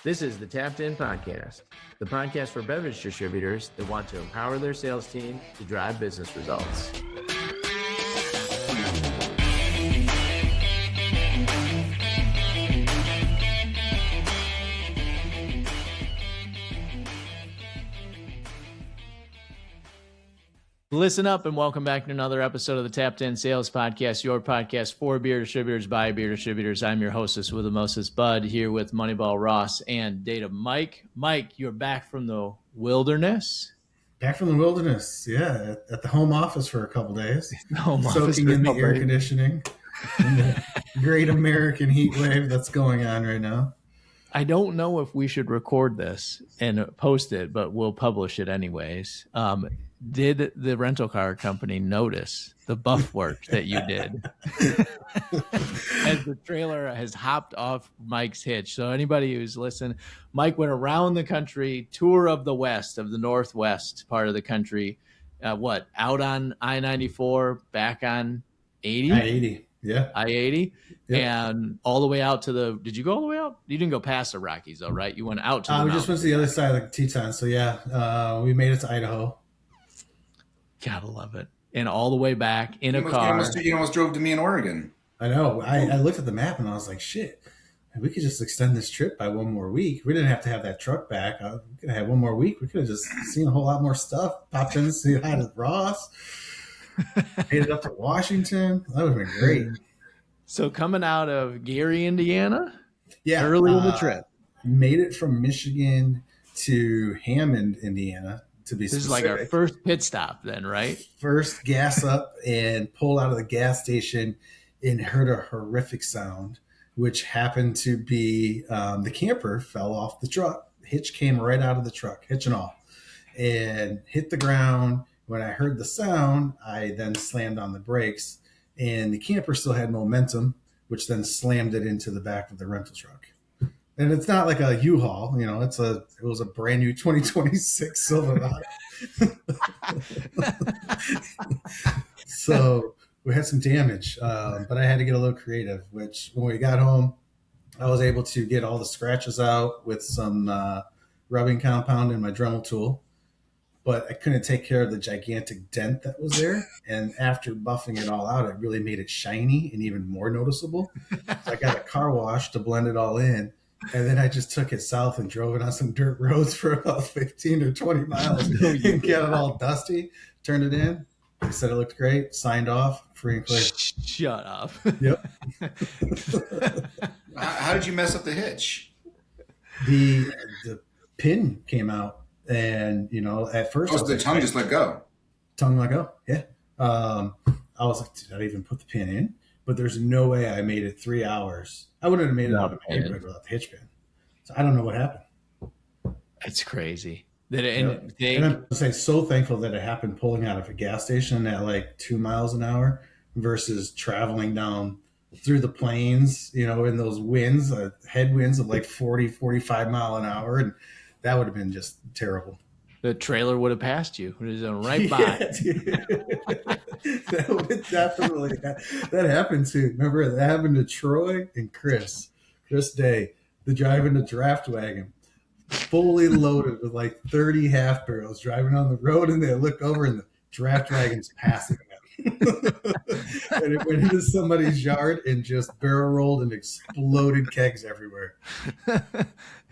This is the Tapped In Podcast, the podcast for beverage distributors that want to empower their sales team to drive business results. Listen up and welcome back to another episode of the Tapped In Sales Podcast, your podcast for beer distributors by beer distributors. I'm your hostess with the mostest, Bud, here with Moneyball Ross and Data Mike. Mike, you're back from the wilderness. Back from the wilderness, yeah, at the home office for a couple days. Soaking in the air conditioning and the great American heat wave that's going on right now. I don't know if we should record this and post it, but we'll publish it anyways. Did the rental car company notice the buff work that you did as the trailer has hopped off Mike's hitch? So anybody who's listened, Mike went around the country, tour of the West, of the Northwest part of the country. Out on I-94, back on 80? I-80, yeah. I-80, yeah. And all the way out to did you go all the way out? You didn't go past the Rockies though, right? You went out to the we just went to the other side of the Teton. So yeah, we made it to Idaho. Gotta love it. And all the way back in a car. You almost drove to me in Oregon. I know. I looked at the map and I was like, shit, we could just extend this trip by one more week. We didn't have to have that truck back. We could have had one more week. We could have just seen a whole lot more stuff. Popped in to see hi to Ross. Made it up to Washington. That would have been great. So coming out of Gary, Indiana? Yeah. Early in the trip. Made it from Michigan to Hammond, Indiana. This is like our first pit stop then, right? First gas up and pulled out of the gas station and heard a horrific sound, which happened to be the camper fell off the truck. Hitch came right out of the truck, hitch and all, and hit the ground. When I heard the sound, I then slammed on the brakes, and the camper still had momentum, which then slammed it into the back of the rental truck. And it's not like a U-Haul, it was a brand new 2026 Silverado. So we had some damage, but I had to get a little creative, which when we got home, I was able to get all the scratches out with some rubbing compound in my Dremel tool, but I couldn't take care of the gigantic dent that was there. And after buffing it all out, it really made it shiny and even more noticeable. So I got a car wash to blend it all in. And then I just took it south and drove it on some dirt roads for about 15 or 20 miles and get it all dusty, turned it in. They said it looked great, signed off, free and clear. Shut up. Yep. How did you mess up the hitch? The pin came out, and, at first... Oh, so the tongue just let go? Tongue let go, yeah. I was like, did I even put the pin in? But there's no way I made it 3 hours. I wouldn't have made it out of paper without the hitch pin. So I don't know what happened. It's crazy. And I'm so thankful that it happened pulling out of a gas station at like 2 miles an hour versus traveling down through the plains, in those winds, headwinds of like 40, 45 mile an hour. And that would have been just terrible. The trailer would have passed you. It was right by. That would definitely that happened to. Remember that happened to Troy and Chris Day. The driving the draft wagon, fully loaded with like 30 half barrels, driving on the road, and they look over and the draft wagon's passing them. And it went into somebody's yard and just barrel rolled and exploded kegs everywhere.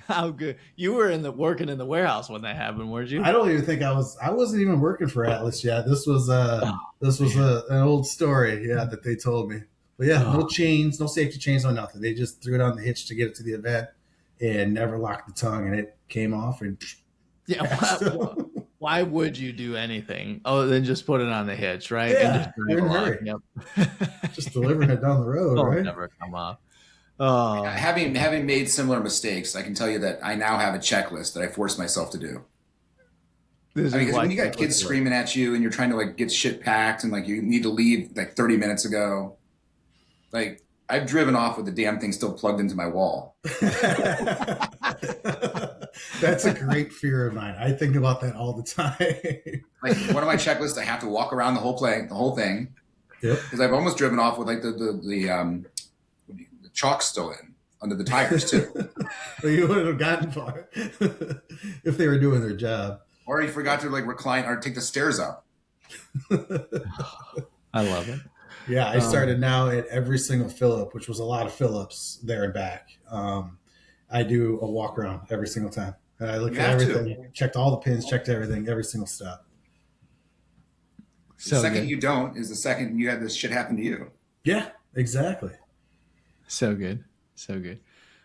How good. You were working in the warehouse when that happened, weren't you? I don't even think I wasn't even working for Atlas yet. This was an old story, that they told me. But yeah, no chains, no safety chains, no nothing. They just threw it on the hitch to get it to the event and never locked the tongue, and it came off and why would you do anything other than just put it on the hitch, right? Yeah, and just hurry. Yep. Just delivering it down the road, right? Never come off. Having made similar mistakes, I can tell you that I now have a checklist that I force myself to do. Because when you got kids screaming at you and you're trying to get shit packed and you need to leave 30 minutes ago, I've driven off with the damn thing still plugged into my wall. That's a great fear of mine. I think about that all the time. One of my checklists, I have to walk around the whole thing. Yep. Because I've almost driven off with the chalk still in. under the tires too. Well, you wouldn't have gotten far if they were doing their job. Or you forgot to like recline or take the stairs up. I love it. Yeah, I started now at every single fill-up, which was a lot of fill-ups there and back. I do a walk around every single time. I look at everything, checked all the pins, checked everything, every single step. The second you don't is the second you had this shit happen to you. Yeah, exactly. So good. So good.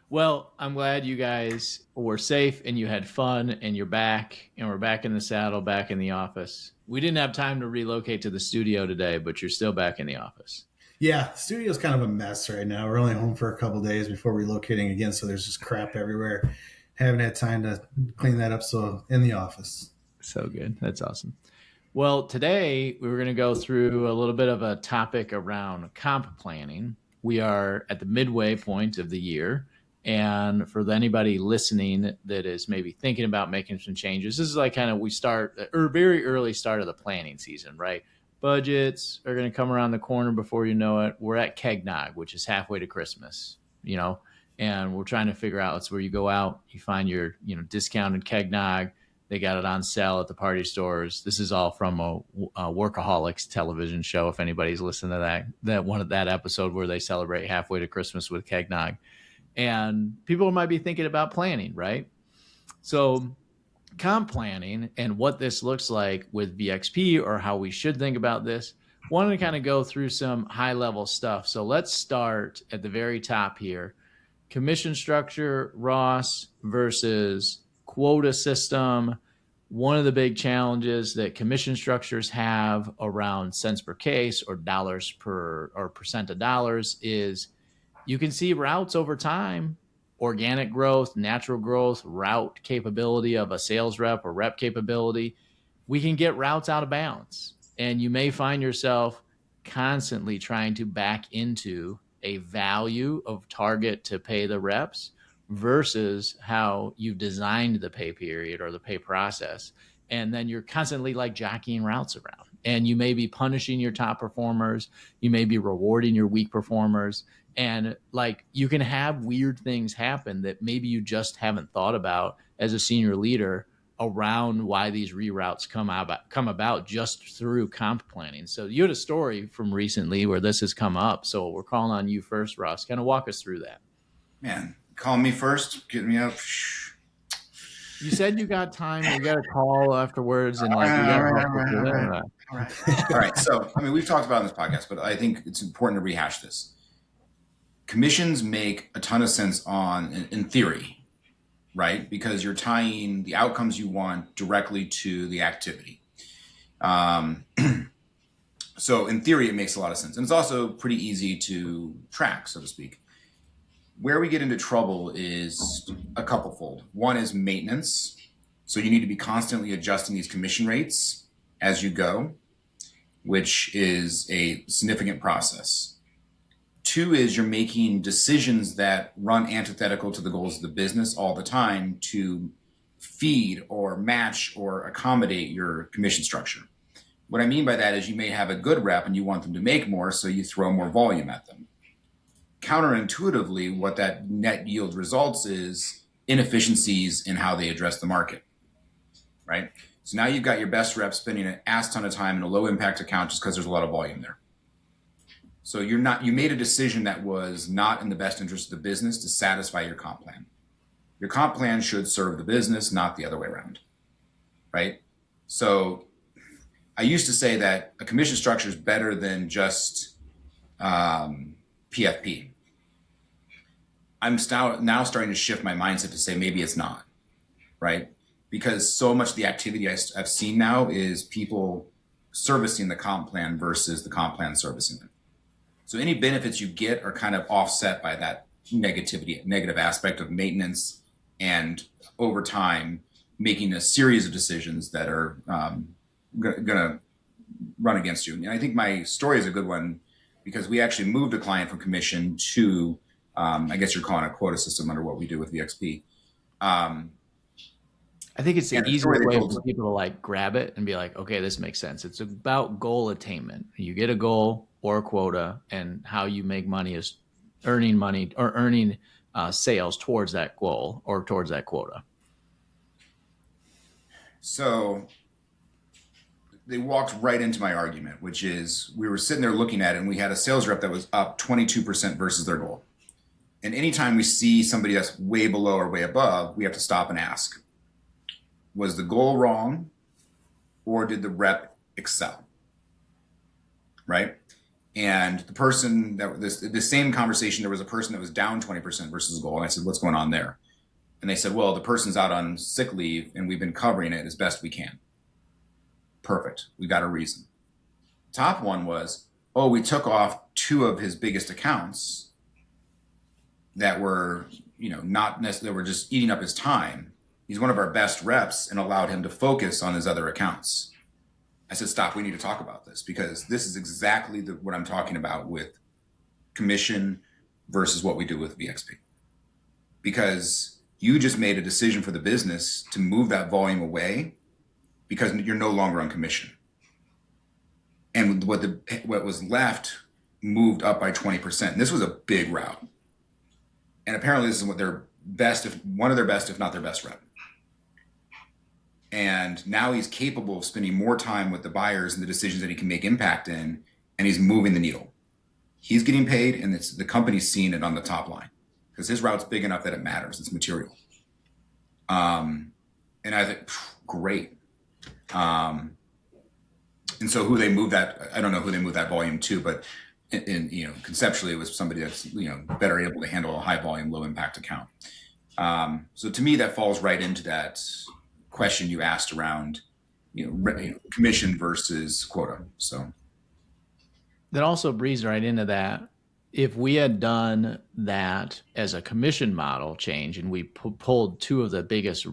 Well, I'm glad you guys were safe and you had fun and you're back and we're back in the saddle, back in the office. We didn't have time to relocate to the studio today, but you're still back in the office. Yeah, the studio's kind of a mess right now. We're only home for a couple of days before relocating again, so there's just crap everywhere. Haven't had time to clean that up, so in the office. So good. That's awesome. Well, today we were going to go through a little bit of a topic around comp planning. We are at the midway point of the year. And for anybody listening that is maybe thinking about making some changes, this is like kind of we start or very early start of the planning season, right? Budgets are going to come around the corner before you know it. We're at Kegnog, which is halfway to Christmas, and we're trying to figure out, it's where you go out, you find your, discounted Kegnog. They got it on sale at the party stores. This is all from a Workaholics television show. If anybody's listened to that episode where they celebrate halfway to Christmas with Kegnog. And people might be thinking about planning, right? So comp planning and what this looks like with VXP or how we should think about this, wanted to kind of go through some high level stuff. So let's start at the very top here. Commission structure, Ross, versus quota system. One of the big challenges that commission structures have around cents per case or dollars per or percent of dollars is you can see routes over time, organic growth, natural growth, route capability of a sales rep or rep capability. We can get routes out of bounds. And you may find yourself constantly trying to back into a value of target to pay the reps versus how you've designed the pay period or the pay process. And then you're constantly like jockeying routes around. And you may be punishing your top performers. You may be rewarding your weak performers. And like you can have weird things happen that maybe you just haven't thought about as a senior leader around why these reroutes come about just through comp planning. So you had a story from recently where this has come up. So we're calling on you first, Ross. Kind of walk us through that. Man, call me first. Get me up. You said you got time. We got a call afterwards, and all right. So, we've talked about it in this podcast, but I think it's important to rehash this. Commissions make a ton of sense in theory, right? Because you're tying the outcomes you want directly to the activity. So in theory, it makes a lot of sense. And it's also pretty easy to track, so to speak. Where we get into trouble is a couplefold. One is maintenance. So you need to be constantly adjusting these commission rates as you go, which is a significant process. Two is you're making decisions that run antithetical to the goals of the business all the time to feed or match or accommodate your commission structure. What I mean by that is you may have a good rep and you want them to make more, so you throw more volume at them. Counterintuitively, what that net yield results is inefficiencies in how they address the market, right? So now you've got your best rep spending an ass ton of time in a low impact account just because there's a lot of volume there. So you made a decision that was not in the best interest of the business to satisfy your comp plan. Your comp plan should serve the business, not the other way around, right? So I used to say that a commission structure is better than just PFP. I'm now starting to shift my mindset to say maybe it's not, right? Because so much of the activity I've seen now is people servicing the comp plan versus the comp plan servicing it. So any benefits you get are kind of offset by that negative aspect of maintenance and over time making a series of decisions that are going to run against you. And I think my story is a good one because we actually moved a client from commission to, I guess you're calling it a quota system under what we do with VXP. I think it's the easiest way for people to like grab it and be like, okay, this makes sense. It's about goal attainment. You get a goal or a quota, and how you make money is earning money or earning sales towards that goal or towards that quota. So they walked right into my argument, which is we were sitting there looking at it and we had a sales rep that was up 22% versus their goal. And anytime we see somebody that's way below or way above, we have to stop and ask, was the goal wrong or did the rep excel? Right? And the person that the same conversation, there was a person that was down 20% versus goal. And I said, what's going on there? And they said, well, the person's out on sick leave and we've been covering it as best we can. Perfect. We got a reason. Top one was, oh, we took off 2 of his biggest accounts that were, not necessarily, were just eating up his time. He's one of our best reps and allowed him to focus on his other accounts. I said, stop, we need to talk about this because this is exactly what I'm talking about with commission versus what we do with VXP. Because you just made a decision for the business to move that volume away because you're no longer on commission. And what was left moved up by 20%. And this was a big route. And apparently this is what their best, one of their best, if not their best rep. And now he's capable of spending more time with the buyers and the decisions that he can make impact in, and he's moving the needle. He's getting paid, and the company's seeing it on the top line because his route's big enough that it matters. It's material. And I think, great. And so who they moved that, I don't know who they moved that volume to, but conceptually it was somebody that's, better able to handle a high volume, low impact account. So to me, that falls right into that question you asked around, commission versus quota. So that also breathes right into that. If we had done that as a commission model change and we pulled 2 of the biggest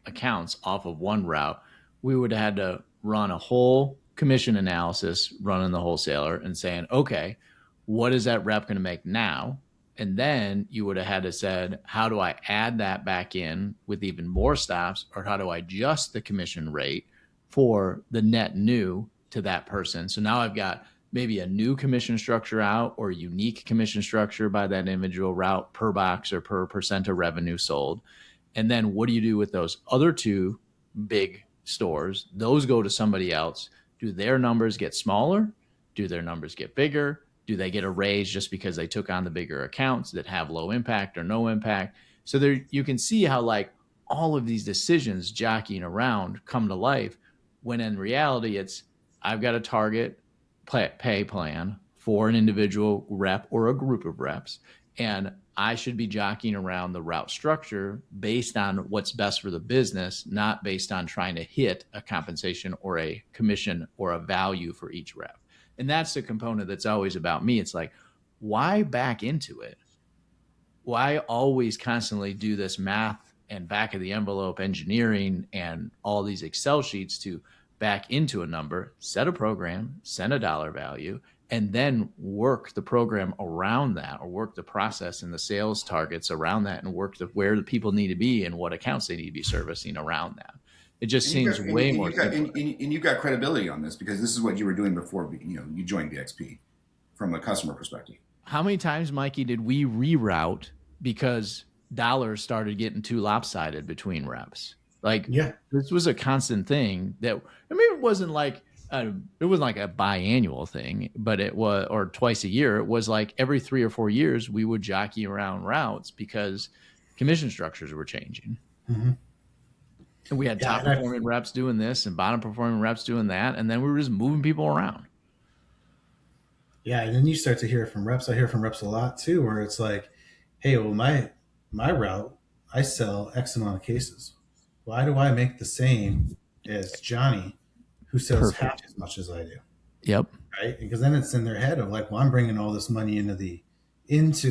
accounts off of one route, we would have had to run a whole commission analysis running the wholesaler and saying, okay, what is that rep going to make now? And then you would have had to said, how do I add that back in with even more stops, or how do I adjust the commission rate for the net new to that person? So now I've got maybe a new commission structure out or unique commission structure by that individual route per box or per percent of revenue sold. And then what do you do with those other 2 big stores? Those go to somebody else. Do their numbers get smaller? Do their numbers get bigger? Do they get a raise just because they took on the bigger accounts that have low impact or no impact? So there you can see how all of these decisions jockeying around come to life when in reality it's I've got a target pay plan for an individual rep or a group of reps, and I should be jockeying around the route structure based on what's best for the business, not based on trying to hit a compensation or a commission or a value for each rep. And that's the component that's always about me. It's like, why back into it? Why always constantly do this math and back of the envelope engineering and all these Excel sheets to back into a number, set a program, send a dollar value, and then work the program around that, or work the process and the sales targets around that, and work where the people need to be and what accounts they need to be servicing around that. It just seems way more. And you've got credibility on this because this is what you were doing before you joined VXP from a customer perspective. How many times, Mikey, did we reroute because dollars started getting too lopsided between reps? This was a constant thing it wasn't like a biannual thing, but it was, or twice a year. It was like every 3 or 4 years we would jockey around routes because commission structures were changing. Mm-hmm. And we had top performing reps doing this and bottom performing reps doing that. And then we were just moving people around. Yeah. And then you start to hear from reps. I hear from reps a lot too, where it's like, hey, well, my route, I sell X amount of cases. Why do I make the same as Johnny, who sells half as much as I do? Yep. Right. Because then it's in their head of like, well, I'm bringing all this money into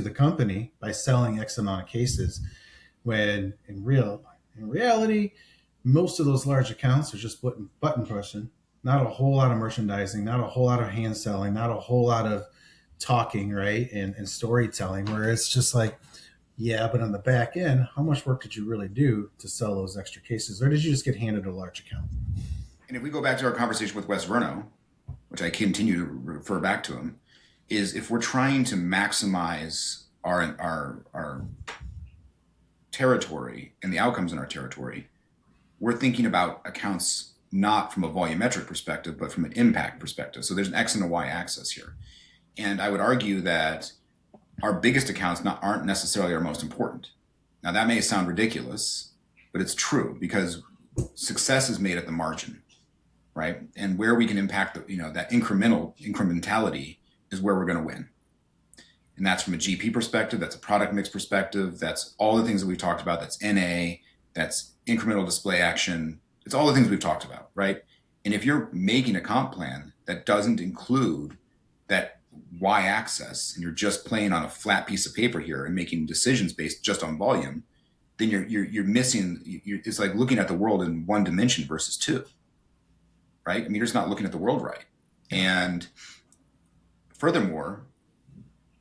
the company by selling X amount of cases, when in reality, most of those large accounts are just button pushing, not a whole lot of merchandising, not a whole lot of hand selling, not a whole lot of talking, right? And storytelling, where it's just like, yeah, but on the back end, how much work did you really do to sell those extra cases? Or did you just get handed a large account? And if we go back to our conversation with Wes Verno, which I continue to refer back to him, is if we're trying to maximize our territory and the outcomes in our territory, we're thinking about accounts not from a volumetric perspective, but from an impact perspective. So there's an X and a Y axis here. And I would argue that our biggest accounts aren't necessarily our most important. Now, that may sound ridiculous, but it's true, because success is made at the margin, right? And where we can impact that incrementality is where we're going to win. And that's from a GP perspective, that's a product mix perspective, that's all the things that we've talked about, that's NA, that's incremental display action, it's all the things we've talked about, right? And if you're making a comp plan that doesn't include that Y axis, and you're just playing on a flat piece of paper here and making decisions based just on volume, then you're missing. It's like looking at the world in one dimension versus two, right? I mean, you're just not looking at the world right. And furthermore,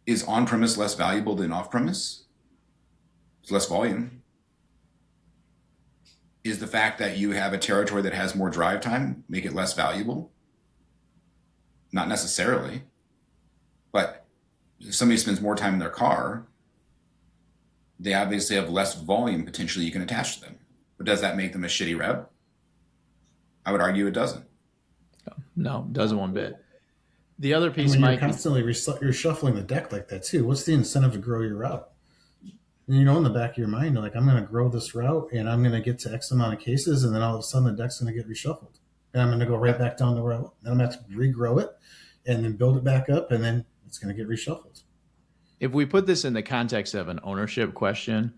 is on-premise less valuable than off-premise? It's less volume. Is the fact that you have a territory that has more drive time make it less valuable? Not necessarily. But if somebody spends more time in their car, they obviously have less volume potentially you can attach to them. But does that make them a shitty rep? I would argue it doesn't. No, it doesn't one bit. The other piece, when Mike, you're constantly you're shuffling the deck like that too. What's the incentive to grow your route? And in the back of your mind, you're like, I'm going to grow this route and I'm going to get to X amount of cases, and then all of a sudden the deck's going to get reshuffled, and I'm going to go right back down the route, and I'm going to have to regrow it and then build it back up, and then it's going to get reshuffled. If we put this in the context of an ownership question,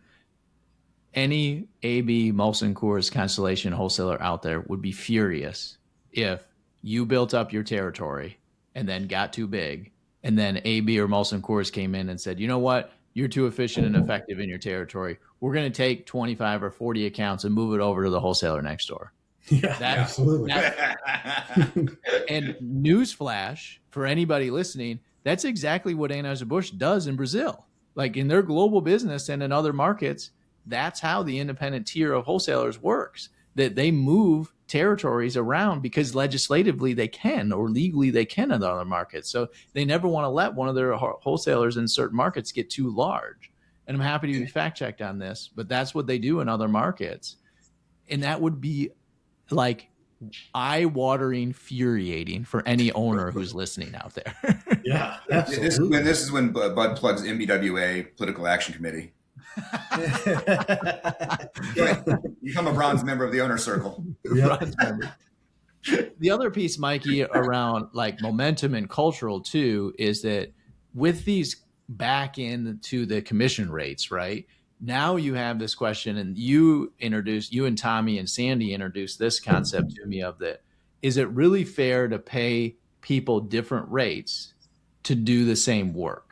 any AB, Molson Coors, Constellation wholesaler out there would be furious if you built up your territory and then got too big, and then AB or Molson Coors came in and said, you know what, you're too efficient and effective in your territory. We're going to take 25 or 40 accounts and move it over to the wholesaler next door. Yeah, absolutely. And newsflash for anybody listening, that's exactly what Anheuser-Busch does in Brazil. Like in their global business and in other markets, that's how the independent tier of wholesalers works. That they move territories around because legislatively they can, or legally they can in other markets. So they never want to let one of their wholesalers in certain markets get too large. And I'm happy to be fact checked on this, but that's what they do in other markets. And that would be like eye-watering, infuriating for any owner who's listening out there. Yeah, absolutely. This is when Bud plugs MBWA Political Action Committee. Become a bronze member of the owner circle. Yep. The other piece, Mikey, around like momentum and cultural too, is that with these back into the commission rates, right? Now you have this question, and you and Tommy and Sandy introduced this concept to me of that. Is it really fair to pay people different rates to do the same work?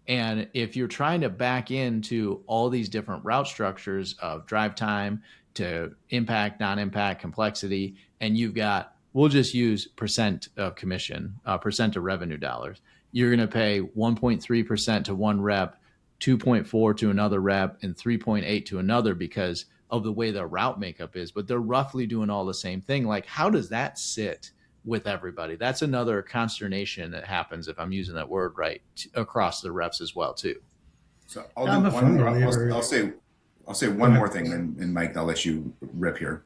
And if you're trying to back into all these different route structures of drive time to impact, non-impact, complexity, and you've got, we'll just use percent of commission, percent of revenue dollars. You're going to pay 1.3% to one rep, 2.4 to another rep, and 3.8 to another because of the way the route makeup is. But they're roughly doing all the same thing. Like, how does that sit with everybody? That's another consternation that happens, if I'm using that word right, across the reps as well too. So I'll say one more thing, and Mike, I'll let you rip here.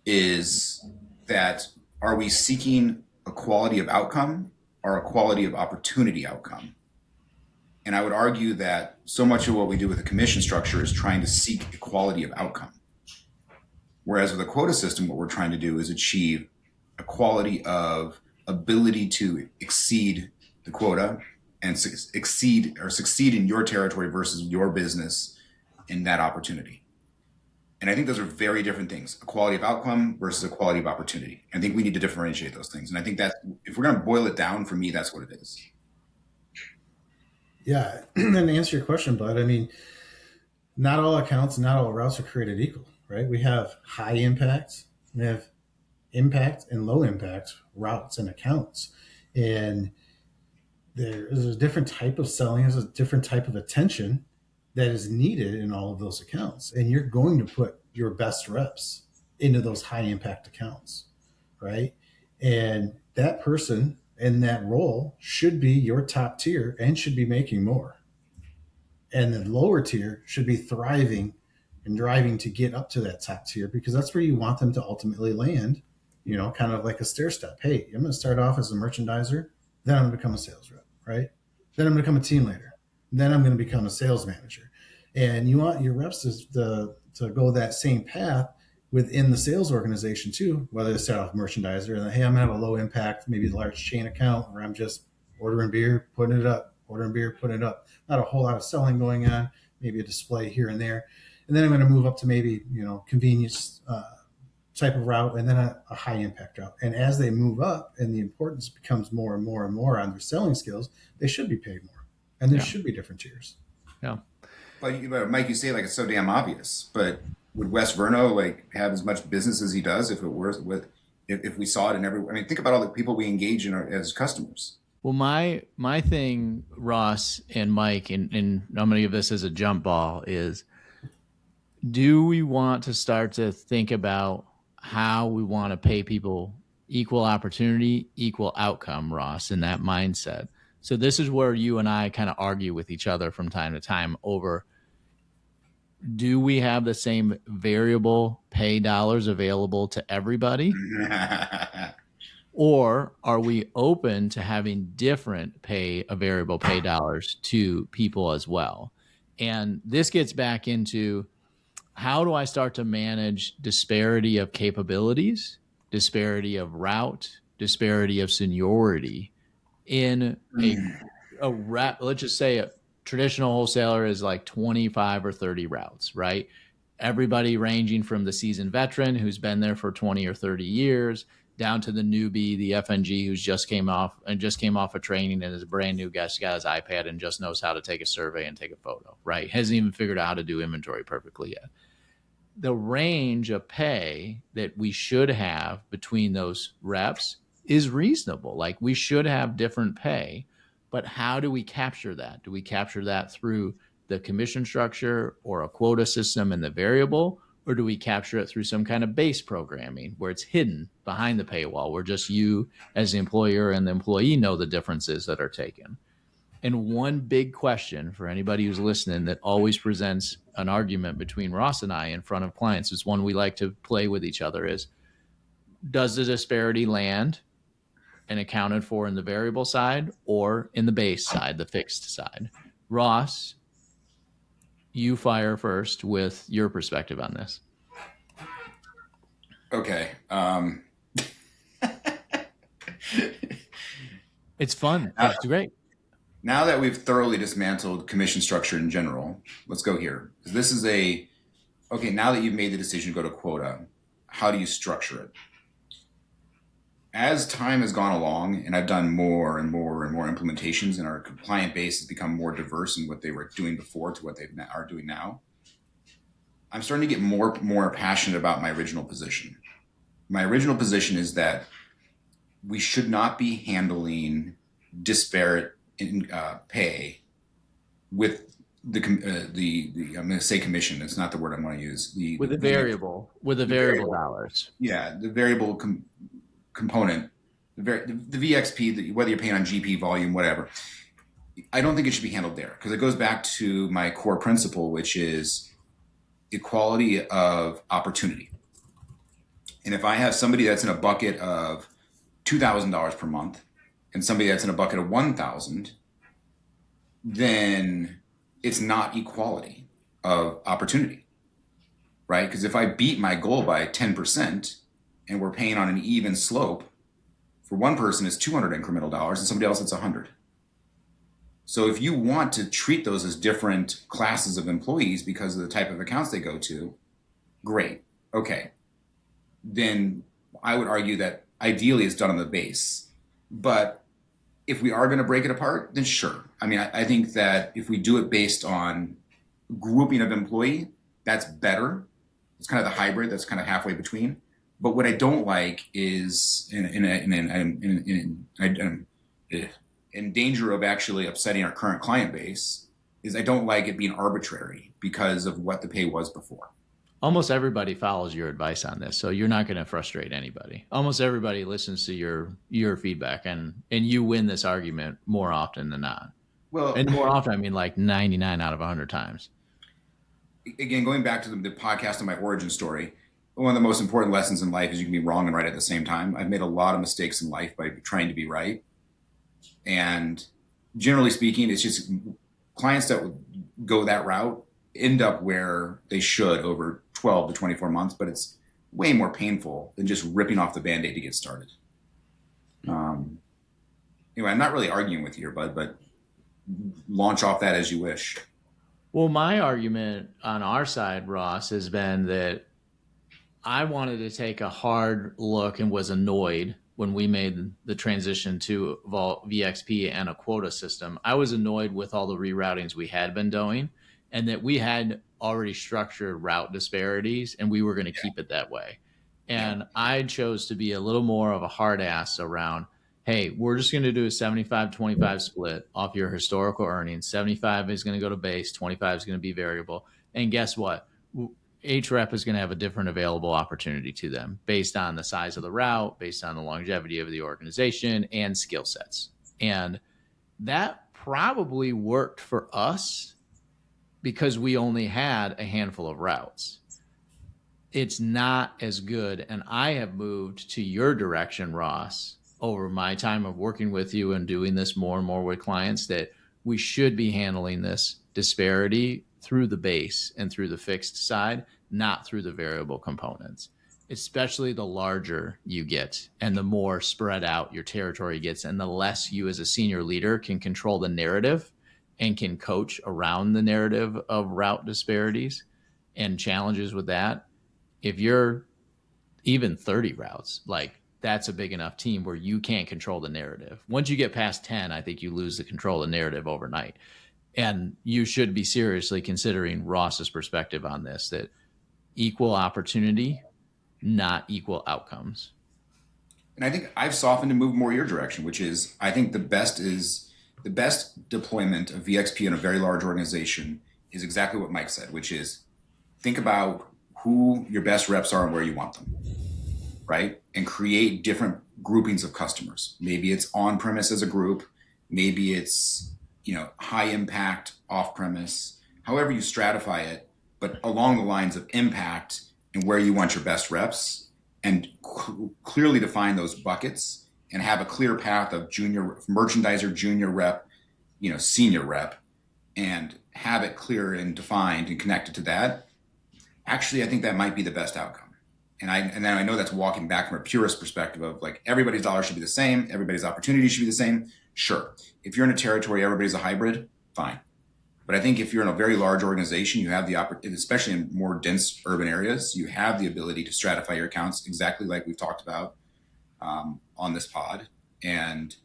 Is that, are we seeking a quality of outcome or a quality of opportunity outcome? And I would argue that so much of what we do with the commission structure is trying to seek equality of outcome. Whereas with a quota system, what we're trying to do is achieve a quality of ability to exceed the quota and succeed in your territory versus your business in that opportunity. And I think those are very different things, a quality of outcome versus a quality of opportunity. I think we need to differentiate those things. And I think that if we're going to boil it down, for me, that's what it is. Yeah. And to answer your question, Bud, I mean, not all accounts, not all routes are created equal, right? We have high impact, we have impact and low impact routes and accounts. And there's a different type of selling, there's a different type of attention that is needed in all of those accounts. And you're going to put your best reps into those high impact accounts, right? And that person in that role should be your top tier and should be making more. And the lower tier should be thriving and driving to get up to that top tier, because that's where you want them to ultimately land, kind of like a stair step. Hey, I'm going to start off as a merchandiser, then I'm going to become a sales rep, right? Then I'm going to become a team leader. Then I'm going to become a sales manager. And you want your reps to go that same path within the sales organization too, whether they start off merchandiser and hey, I'm going to have a low impact, maybe large chain account where I'm just ordering beer, putting it up, ordering beer, putting it up. Not a whole lot of selling going on, maybe a display here and there. And then I'm going to move up to maybe, convenience type of route, and then a high impact route. And as they move up and the importance becomes more and more and more on their selling skills, they should be paid more. And there should be different tiers. Yeah. But Mike, you say like it's so damn obvious, but would Wes Verno like have as much business as he does if it were if we saw it in every? I mean, think about all the people we engage in as customers. Well, my thing, Ross and Mike, and I'm going to give this as a jump ball, is do we want to start to think about how we want to pay people equal opportunity, equal outcome, Ross, in that mindset? So this is where you and I kind of argue with each other from time to time over, do we have the same variable pay dollars available to everybody? Or are we open to having different variable pay dollars to people as well? And this gets back into, how do I start to manage disparity of capabilities, disparity of route, disparity of seniority in a let's just say a traditional wholesaler is like 25 or 30 routes, right? Everybody ranging from the seasoned veteran who's been there for 20 or 30 years down to the newbie, the FNG who's just came off a training and is a brand new guest, got his iPad and just knows how to take a survey and take a photo, right? Hasn't even figured out how to do inventory perfectly yet. The range of pay that we should have between those reps is reasonable. Like, we should have different pay, but how do we capture that? Do we capture that through the commission structure or a quota system in the variable, or do we capture it through some kind of base programming where it's hidden behind the paywall, where just you as the employer and the employee know the differences that are taken? And one big question for anybody who's listening that always presents an argument between Ross and I in front of clients, is one we like to play with each other, is, does the disparity land and accounted for in the variable side or in the base side, the fixed side? Ross, you fire first with your perspective on this. Okay. It's fun. It's great. Now that we've thoroughly dismantled commission structure in general, let's go here. This is okay, now that you've made the decision to go to quota, how do you structure it? As time has gone along, and I've done more and more and more implementations, and our client base has become more diverse in what they were doing before to what they are doing now, I'm starting to get more passionate about my original position. My original position is that we should not be handling disparate pay with the I'm going to say commission. It's not the word I want to use. The variable dollars. Yeah, the variable component, the VXP, whether you're paying on GP volume, whatever. I don't think it should be handled there, because it goes back to my core principle, which is equality of opportunity. And if I have somebody that's in a bucket of $2,000 per month and somebody that's in a bucket of $1,000, then it's not equality of opportunity, right? Because if I beat my goal by 10% and we're paying on an even slope, for one person it's 200 incremental dollars and somebody else it's 100. So if you want to treat those as different classes of employees because of the type of accounts they go to, great. Okay. Then I would argue that ideally it's done on the base. But if we are going to break it apart, then sure. I mean, I think that if we do it based on grouping of employee, that's better. It's kind of the hybrid that's kind of halfway between. But what I don't like is in danger of actually upsetting our current client base is I don't like it being arbitrary because of what the pay was before. Almost everybody follows your advice on this, so you're not going to frustrate anybody. Almost everybody listens to your feedback, and you win this argument more often than not. Well, and more often, I mean like 99 out of 100 times. again, going back to the podcast and my origin story, one of the most important lessons in life is you can be wrong and right at the same time. I've made a lot of mistakes in life by trying to be right. And generally speaking, it's just clients that go that route end up where they should over 12 to 24 months, but it's way more painful than just ripping off the Band-Aid to get started. Anyway, I'm not really arguing with you here, bud, but launch off that as you wish. Well, my argument on our side, Ross, has been that I wanted to take a hard look and was annoyed when we made the transition to VXP and a quota system. I was annoyed with all the reroutings we had been doing and that we had already structured route disparities and we were going to keep it that way. And I chose to be a little more of a hard ass around, hey, we're just going to do a 75-25 split off your historical earnings. 75 is going to go to base, 25 is going to be variable. And guess what? Each rep is going to have a different available opportunity to them based on the size of the route, based on the longevity of the organization and skill sets. And that probably worked for us because we only had a handful of routes. It's not as good. And I have moved to your direction, Ross, over my time of working with you and doing this more and more with clients, that we should be handling this disparity through the base and through the fixed side, not through the variable components, especially the larger you get and the more spread out your territory gets and the less you as a senior leader can control the narrative and can coach around the narrative of route disparities and challenges with that. If you're even 30 routes, like that's a big enough team where you can't control the narrative. Once you get past 10, I think you lose the control of the narrative overnight. And you should be seriously considering Ross's perspective on this, that equal opportunity, not equal outcomes. And I think I've softened and moved more your direction, which is I think the best deployment of VXP in a very large organization is exactly what Mike said, which is think about who your best reps are and where you want them, right? And create different groupings of customers. Maybe it's on-premise as a group. Maybe it's, high impact off-premise, however you stratify it, but along the lines of impact and where you want your best reps, and clearly define those buckets and have a clear path of junior merchandiser, junior rep, senior rep, and have it clear and defined and connected to that. Actually, I think that might be the best outcome. And then I know that's walking back from a purist perspective of like everybody's dollar should be the same, everybody's opportunity should be the same. Sure. If you're in a territory, everybody's a hybrid, fine. But I think if you're in a very large organization, you have the opportunity, especially in more dense urban areas, you have the ability to stratify your accounts exactly like we've talked about on this pod. And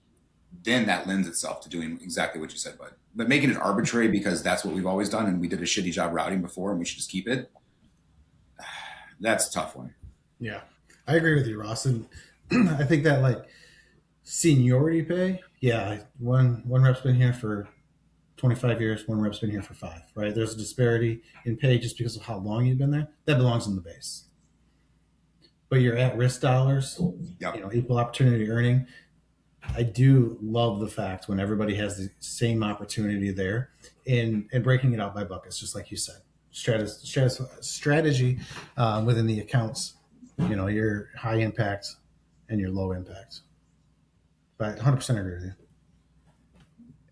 then that lends itself to doing exactly what you said, bud. But making it arbitrary because that's what we've always done and we did a shitty job routing before and we should just keep it, that's a tough one. Yeah, I agree with you, Ross. And I think that like seniority pay, yeah, one rep's been here for 25 years, one rep's been here for 5, right? There's a disparity in pay just because of how long you've been there. That belongs in the base. But your at-risk dollars, equal opportunity earning, I do love the fact when everybody has the same opportunity there and breaking it out by buckets, just like you said. Strategy within the accounts, your high impact and your low impact. But 100% agree with you.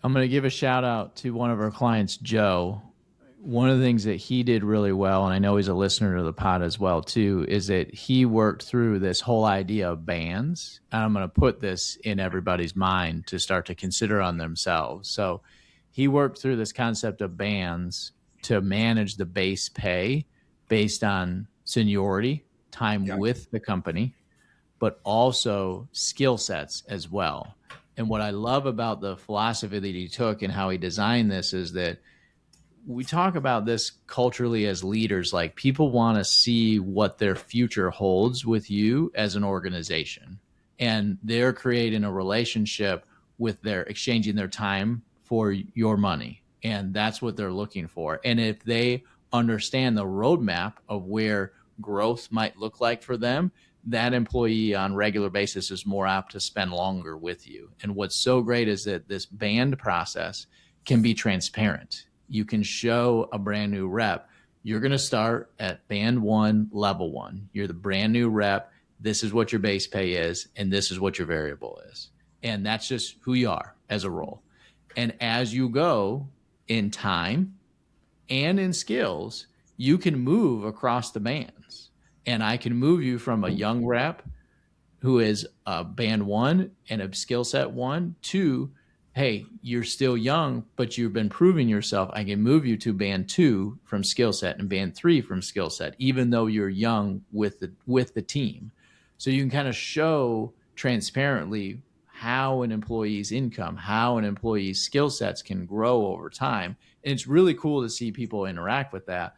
I'm going to give a shout out to one of our clients, Joe. One of the things that he did really well, and I know he's a listener to the pod as well too, is that he worked through this whole idea of bands. And I'm going to put this in everybody's mind to start to consider on themselves. So he worked through this concept of bands to manage the base pay based on seniority, time with the company, but also skill sets as well. And what I love about the philosophy that he took and how he designed this is that we talk about this culturally as leaders, like people want to see what their future holds with you as an organization. And they're creating a relationship with their exchanging their time for your money. And that's what they're looking for. And if they understand the roadmap of where growth might look like for them, that employee on a regular basis is more apt to spend longer with you. And what's so great is that this band process can be transparent. You can show a brand new rep, you're going to start at band 1, level 1. You're the brand new rep. This is what your base pay is, and this is what your variable is. And that's just who you are as a role. And as you go in time and in skills, you can move across the bands. And I can move you from a young rep who is a band 1 and a skill set 1 to, hey, you're still young, but you've been proving yourself. I can move you to band 2 from skill set and band 3 from skill set, even though you're young with the team. So you can kind of show transparently how an employee's income, how an employee's skill sets can grow over time. And it's really cool to see people interact with that.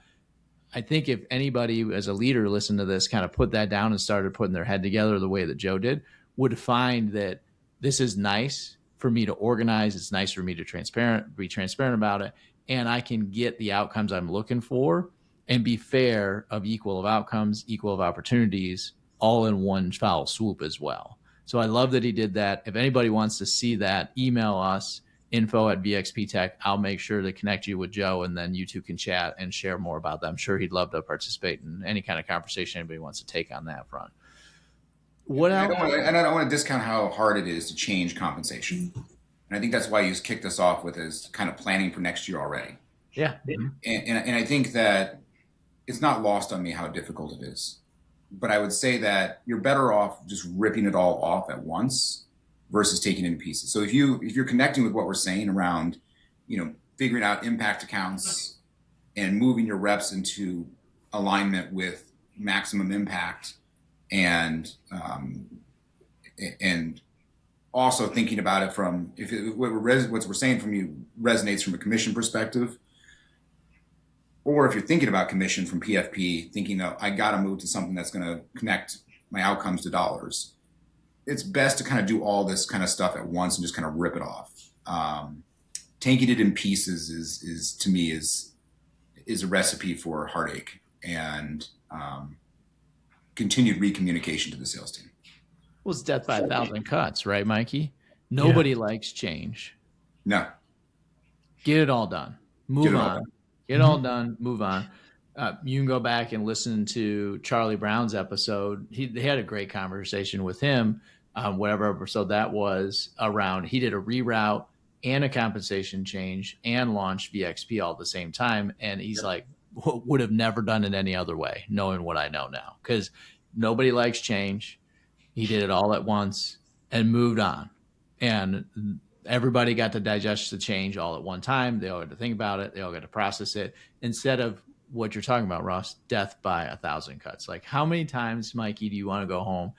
I think if anybody as a leader listened to this, kind of put that down and started putting their head together the way that Joe did, would find that this is nice for me to organize. It's nice for me to be transparent about it. And I can get the outcomes I'm looking for and be fair of equal of outcomes, equal of opportunities, all in one foul swoop as well. So I love that he did that. If anybody wants to see that, email us, info@VXP Tech. I'll make sure to connect you with Joe, and then you two can chat and share more about that. I'm sure he'd love to participate in any kind of conversation anybody wants to take on that front. What else? I don't want to discount how hard it is to change compensation. And I think that's why you kicked us off with is kind of planning for next year already. Yeah. And I think that it's not lost on me how difficult it is. But I would say that you're better off just ripping it all off at once versus taking it in pieces. So if you're connecting with what we're saying around, figuring out impact accounts and moving your reps into alignment with maximum impact, and also thinking about it from what we're saying from you resonates from a commission perspective, or if you're thinking about commission from PFP, thinking that I got to move to something that's going to connect my outcomes to dollars. It's best to kind of do all this kind of stuff at once and just kind of rip it off. Taking it in pieces is to me is a recipe for heartache and continued recommunication to the sales team. Well, it's death by 1,000 cuts, right, Mikey? Nobody likes change. No. Get it all done. Move on. Get it all done. Move on. You can go back and listen to Charlie Brown's episode. They had a great conversation with him. Whatever episode that was around, he did a reroute and a compensation change and launched VXP all at the same time. And he's like, would have never done it any other way, knowing what I know now, because nobody likes change. He did it all at once and moved on. And everybody got to digest the change all at one time. They all got to think about it. They all got to process it instead of what you're talking about, Ross, death by 1,000 cuts. Like, how many times, Mikey, do you want to go home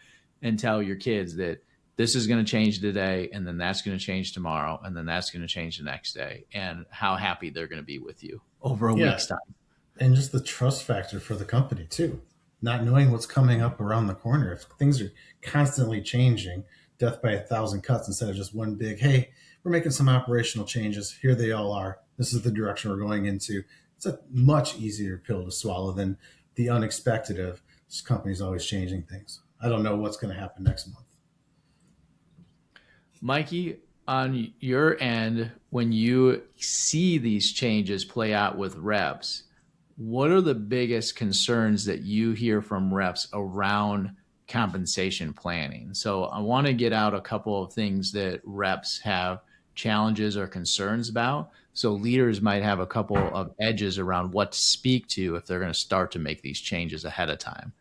and tell your kids that this is going to change today, and then that's going to change tomorrow, and then that's going to change the next day, and how happy they're going to be with you over a week's time? And just the trust factor for the company too, not knowing what's coming up around the corner. If things are constantly changing, death by 1,000 cuts instead of just one big, hey, we're making some operational changes. Here they all are. This is the direction we're going into. It's a much easier pill to swallow than the unexpected of this company's always changing things. I don't know what's going to happen next month. Mikey, on your end, when you see these changes play out with reps, what are the biggest concerns that you hear from reps around compensation planning? So I want to get out a couple of things that reps have challenges or concerns about. So leaders might have a couple of edges around what to speak to if they're going to start to make these changes ahead of time.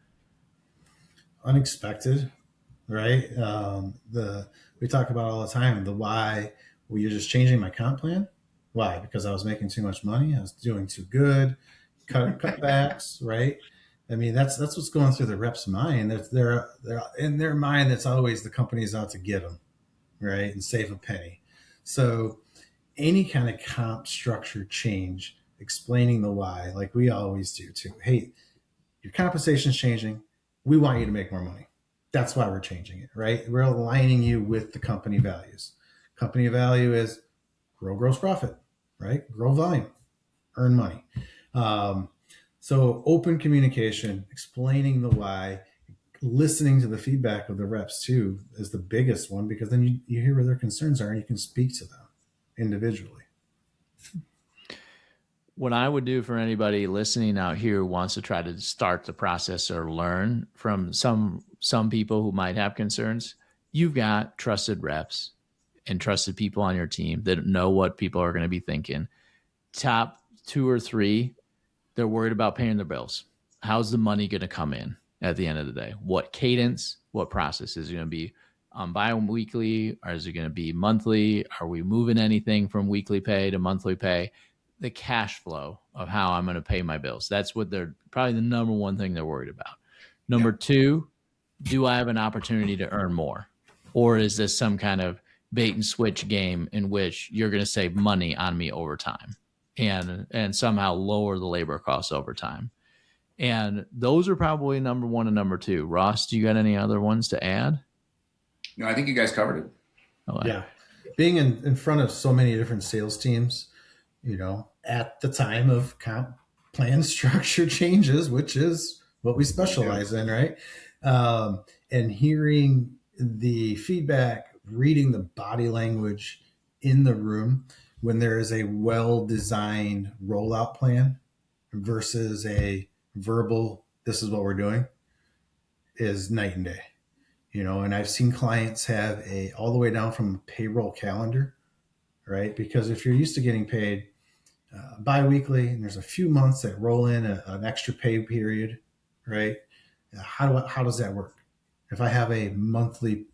Unexpected, right? We talk about all the time, the why. Well, you're just changing my comp plan. Why? Because I was making too much money. I was doing too good. Cutbacks, right? I mean, that's what's going through the rep's mind. They're in their mind. That's always the company's out to get them, right, and save a penny. So any kind of comp structure change, explaining the why, like we always do too. Hey, your compensation's changing. We want you to make more money. That's why we're changing it, right? We're aligning you with the company values. Company value is grow gross profit, right? Grow volume, earn money. So open communication, explaining the why, listening to the feedback of the reps too is the biggest one, because then you hear where their concerns are and you can speak to them individually. what I would do for anybody listening out here who wants to try to start the process or learn from some people who might have concerns, you've got trusted reps and trusted people on your team that know what people are going to be thinking. Top 2 or 3, they're worried about paying their bills. How's the money going to come in at the end of the day? What cadence, what process is it going to be bi-weekly, or is it going to be monthly? Are we moving anything from weekly pay to monthly pay? The cash flow of how I'm going to pay my bills. That's what they're probably the number one thing they're worried about. Number 2, do I have an opportunity to earn more? Or is this some kind of bait and switch game in which you're going to save money on me over time and somehow lower the labor costs over time? And those are probably number 1 and number 2. Ross, do you got any other ones to add? No, I think you guys covered it. Okay. Yeah. Being in front of so many different sales teams, at the time of comp plan structure changes, which is what we specialize in, right? And hearing the feedback, reading the body language in the room when there is a well-designed rollout plan versus a verbal, this is what we're doing, is night and day. And I've seen clients have all the way down from a payroll calendar, right? Because if you're used to getting paid bi-weekly and there's a few months that roll in an extra pay period, right? How does that work? If I have a monthly,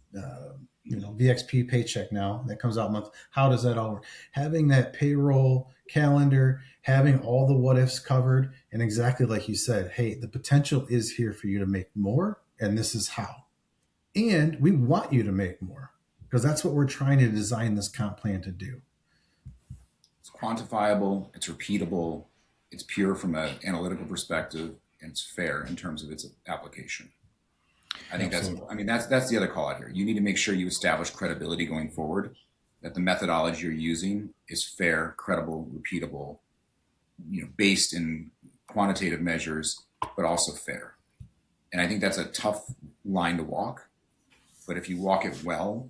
VXP paycheck now that comes out month, how does that all work? Having that payroll calendar, having all the what ifs covered, and exactly like you said, hey, the potential is here for you to make more, and this is how. And we want you to make more because that's what we're trying to design this comp plan to do. It's quantifiable, it's repeatable, it's pure from an analytical perspective, and it's fair in terms of its application. I think that's the other call out here. You need to make sure you establish credibility going forward, that the methodology you're using is fair, credible, repeatable, based in quantitative measures, but also fair. And I think that's a tough line to walk. But if you walk it well,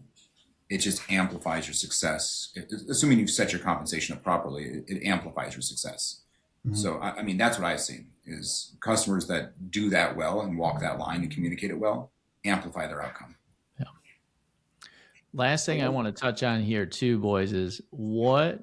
it just amplifies your success. Assuming you've set your compensation up properly, it amplifies your success. Mm-hmm. So, that's what I've seen is customers that do that well and walk that line and communicate it well, amplify their outcome. Yeah. Last thing I want to touch on here too, boys, is what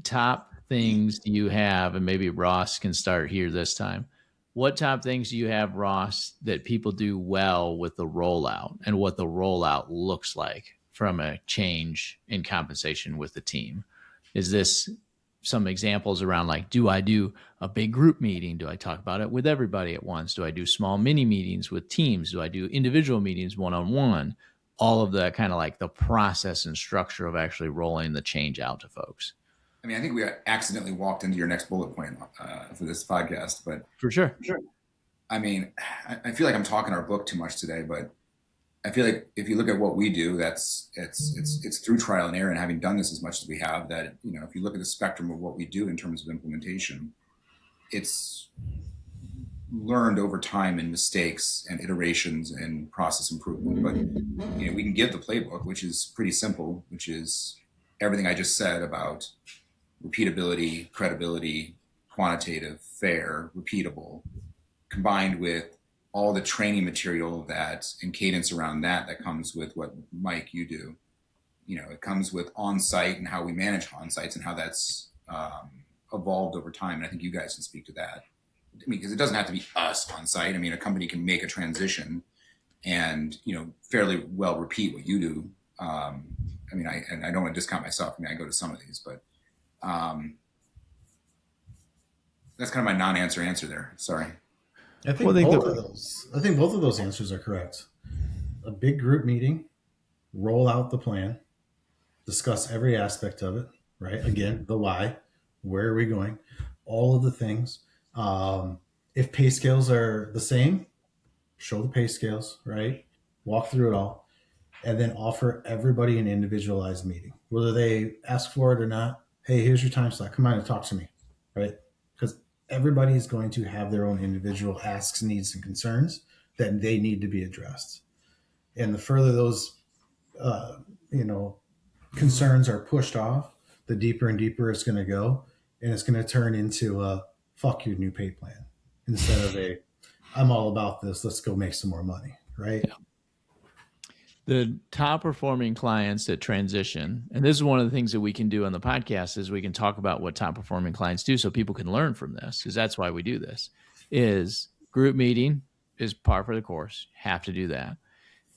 top things do you have, and maybe Ross can start here this time. What top things do you have, Ross, that people do well with the rollout and what the rollout looks like from a change in compensation with the team? Is this some examples around do I do a big group meeting? Do I talk about it with everybody at once? Do I do small mini meetings with teams? Do I do individual meetings one-on-one? All of the kind of the process and structure of actually rolling the change out to folks. I think we accidentally walked into your next bullet point for this podcast, but for sure. I feel like I'm talking our book too much today, but I feel like if you look at what we do, it's through trial and error, and having done this as much as we have, that if you look at the spectrum of what we do in terms of implementation, it's learned over time in mistakes and iterations and process improvement. But we can give the playbook, which is pretty simple, which is everything I just said about repeatability, credibility, quantitative, fair, repeatable, combined with all the training material and cadence around that comes with what, Mike, you do. It comes with on-site and how we manage on-sites and how that's evolved over time. And I think you guys can speak to that. Because it doesn't have to be us on-site. A company can make a transition and, fairly well repeat what you do. I don't want to discount myself. I go to some of these, but that's kind of my non-answer answer there. Sorry. I think both of those answers are correct. A big group meeting, roll out the plan, discuss every aspect of it, right? Again, the why, where are we going, all of the things. If pay scales are the same, show the pay scales, right? Walk through it all, and then offer everybody an individualized meeting, whether they ask for it or not. Hey, here's your time slot. Come on and talk to me, right? Because everybody is going to have their own individual asks, needs, and concerns that they need to be addressed. And the further those, concerns are pushed off, the deeper and deeper it's going to go. and it's going to turn into a fuck your new pay plan instead of a I'm all about this, let's go make some more money, right? Yeah. The top performing clients that transition, and this is one of the things that we can do on the podcast, is we can talk about what top performing clients do so people can learn from this, because that's why we do this. Is group meeting is par for the course. Have to do that.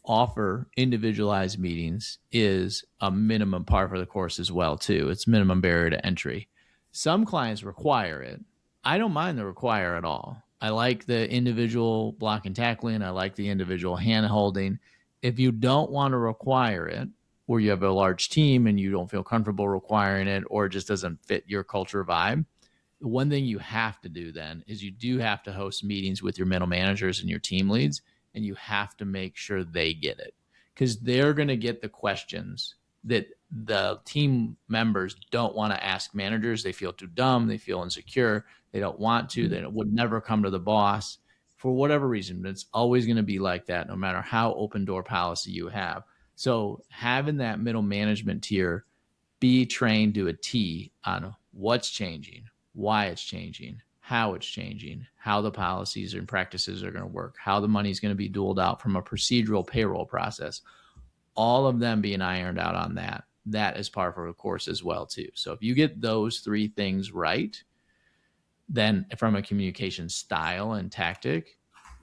Offer individualized meetings is a minimum par for the course as well too. It's minimum barrier to entry. Some clients require it. I don't mind the require at all. I like the individual block and tackling. I like the individual hand holding. If you don't want to require it, or you have a large team and you don't feel comfortable requiring it, or it just doesn't fit your culture vibe, the one thing you have to do then is you do have to host meetings with your middle managers and your team leads, and you have to make sure they get it, because they're going to get the questions that the team members don't want to ask managers. They feel too dumb. They feel insecure. They don't want to. They would never come to the boss for whatever reason. It's always going to be like that, no matter how open door policy you have. So having that middle management tier be trained to a T on what's changing, why it's changing, how it's changing, how the policies and practices are going to work, how the money is going to be doled out from a procedural payroll process, all of them being ironed out on that. That is par for the course as well too. So if you get those three things right, then from a communication style and tactic,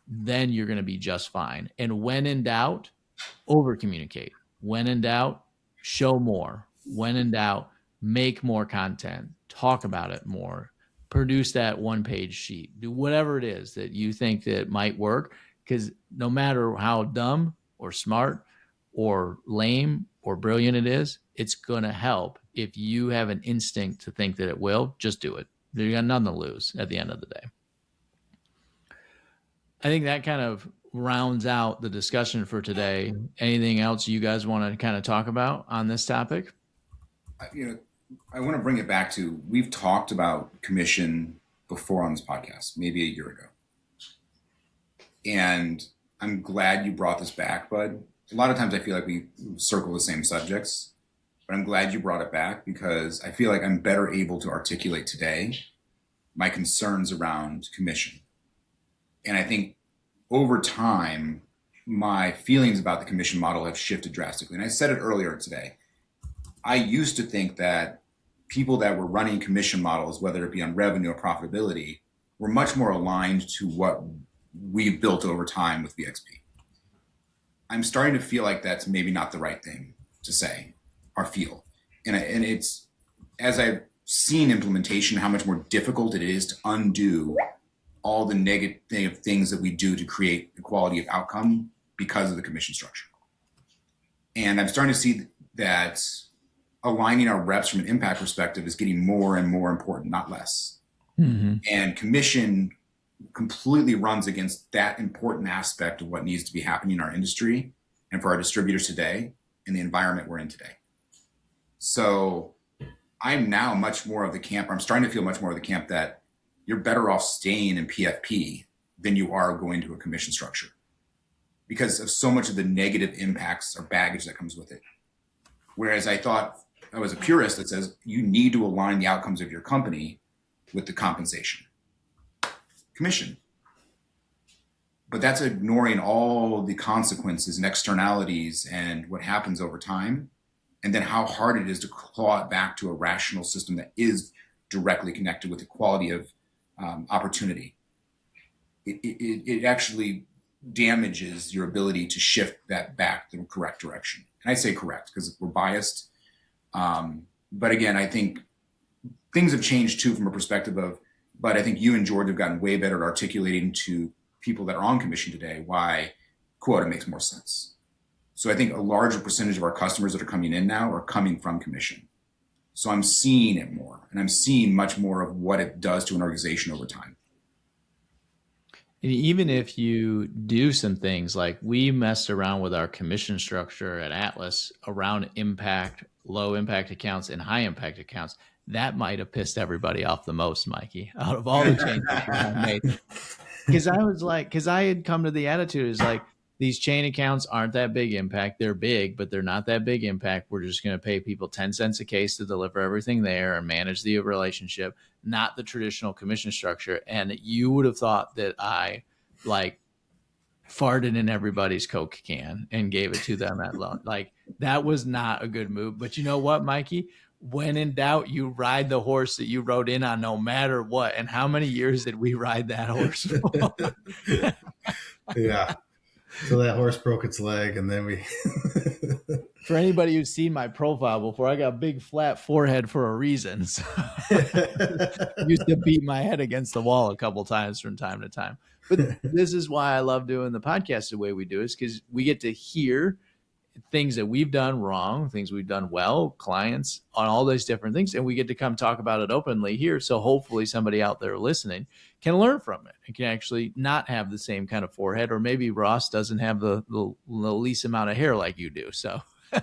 then you're going to be just fine. And when in doubt, over communicate. When in doubt, show more. When in doubt, make more content, talk about it more, produce that one-page sheet, do whatever it is that you think that might work, because no matter how dumb or smart or lame or brilliant it is, it's going to help. If you have an instinct to think that it will, just do it. You got nothing to lose at the end of the day. I think that kind of rounds out the discussion for today. Anything else you guys want to kind of talk about on this topic? I want to bring it back to, we've talked about commission before on this podcast, maybe a year ago. And I'm glad you brought this back, Bud. A lot of times I feel like we circle the same subjects, but I'm glad you brought it back, because I feel like I'm better able to articulate today my concerns around commission. And I think over time, my feelings about the commission model have shifted drastically. And I said it earlier today. I used to think that people that were running commission models, whether it be on revenue or profitability, were much more aligned to what we've built over time with VXP. I'm starting to feel like that's maybe not the right thing to say or feel. And it's, as I've seen implementation, how much more difficult it is to undo all the negative things that we do to create the quality of outcome because of the commission structure. And I'm starting to see that aligning our reps from an impact perspective is getting more and more important, not less. Mm-hmm. And commission completely runs against that important aspect of what needs to be happening in our industry and for our distributors today in the environment we're in today. So I'm now much more of the camp, I'm starting to feel much more of the camp that you're better off staying in PFP than you are going to a commission structure, because of so much of the negative impacts or baggage that comes with it. Whereas I thought, I was a purist that says you need to align the outcomes of your company with the compensation. Commission. But that's ignoring all the consequences and externalities and what happens over time, and then how hard it is to claw it back to a rational system that is directly connected with the quality of opportunity. It actually damages your ability to shift that back the correct direction. And I say correct because we're biased. But again, I think things have changed too from a perspective of, but I think you and George have gotten way better at articulating to people that are on commission today why quota makes more sense. So I think a larger percentage of our customers that are coming in now are coming from commission. So I'm seeing it more, and I'm seeing much more of what it does to an organization over time. And even if you do some things like we messed around with our commission structure at Atlas around impact, low impact accounts and high impact accounts, that might have pissed everybody off the most, Mikey, out of all the changes I made. Because I was like, because I had come to the attitude is like, these chain accounts aren't that big impact. They're big, but they're not that big impact. We're just going to pay people 10 cents a case to deliver everything there and manage the relationship, not the traditional commission structure. And you would have thought that I like farted in everybody's Coke can and gave it to them at loan. Like, that was not a good move. But you know what, Mikey? When in doubt, you ride the horse that you rode in on, no matter what. And how many years did we ride that horse? Yeah. So that horse broke its leg, and then we. For anybody who's seen my profile before, I got a big flat forehead for a reason. So I used to beat my head against the wall a couple times from time to time. But this is why I love doing the podcast the way we do, is because we get to hear things that we've done wrong, things we've done well, clients, on all those different things. And we get to come talk about it openly here. So hopefully somebody out there listening can learn from it and can actually not have the same kind of forehead, or maybe Ross doesn't have the least amount of hair like you do. So I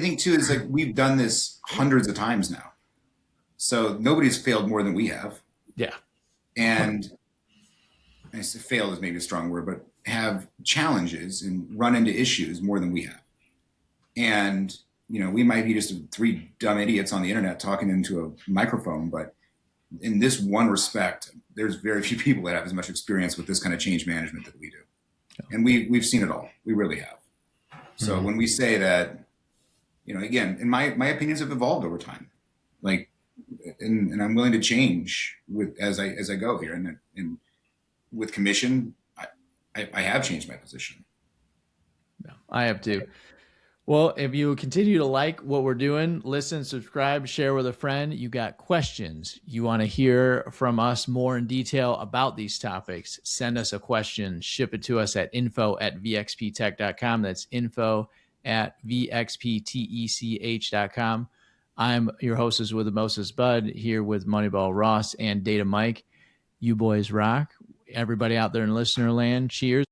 think too, is like, we've done this hundreds of times now. So nobody's failed more than we have. Yeah. And I say fail is maybe a strong word, but have challenges and run into issues more than we have. And, you know, we might be just three dumb idiots on the internet talking into a microphone, but in this one respect, there's very few people that have as much experience with this kind of change management that we do. And we've seen it all. We really have. So when we say that, you know, again, and my opinions have evolved over time, like, and I'm willing to change as I go here, and with commission, I have changed my position. Yeah, I have too. Well, if you continue to like what we're doing, listen, subscribe, share with a friend, you got questions, you want to hear from us more in detail about these topics, send us a question, ship it to us at info@vxptech.com. That's info@vxptech.com. I'm your hostess with the Moses Bud, here with Moneyball Ross and Data Mike. You boys rock. Everybody out there in listener land, cheers.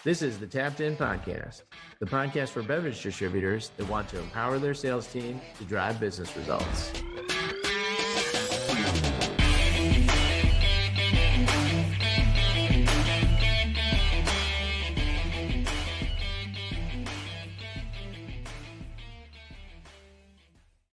This is the Tapped In Podcast, the podcast for beverage distributors that want to empower their sales team to drive business results.